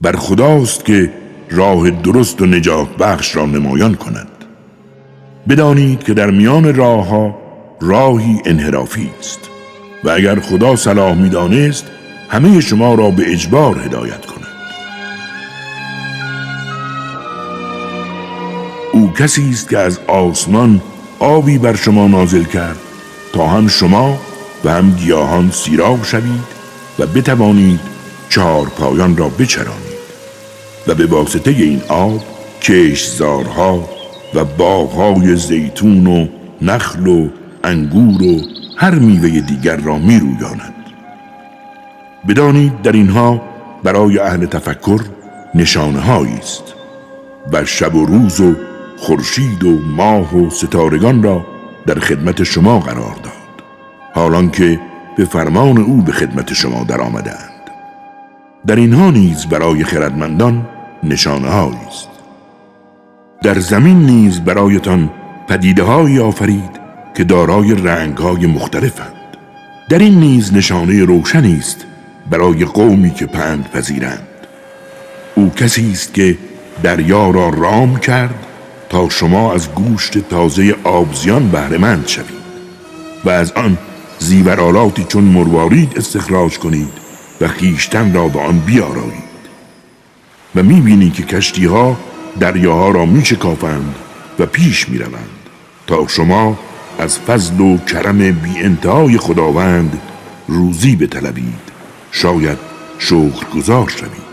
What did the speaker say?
بر خداست که راه درست و نجات بخش را نمایان کند. بدانید که در میان راهها راهی انحرافی است و اگر خدا صلاح می‌دانست همه شما را به اجبار هدایت کند. او کسی است که از آسمان آبی بر شما نازل کرد تا هم شما و هم گیاهان سیراب شوید و بتوانید چهار پایان را بچرانید و به واسطه این آب کشتزارها و باغهای زیتون و نخل و انگور و هر میوه دیگر را می رویاند. بدانید در اینها برای اهل تفکر نشانه هایی است و شب و روز و خورشید و ماه و ستارگان را در خدمت شما قرار داد، حالان که به فرمان او به خدمت شما در آمدند. در اینها نیز برای خردمندان نشانه هایی است. در زمین نیز برایتان پدیده هایی آفرید که دارای رنگ های مختلفند. در این نیز نشانه روشنی است برای قومی که پند پذیرند. او کسی است که دریا را رام کرد تا شما از گوشت تازه آبزیان بهره مند شوید و از آن زیورالاتی چون مروارید استخراج کنید و خویشتن را به آن بیارایید. و می‌بینی که کشتی‌ها دریاها را می‌شکافند و پیش می‌روند تا شما از فضل و کرم بی انتهای خداوند روزی بطلبید، شاید شکرگزار شوید.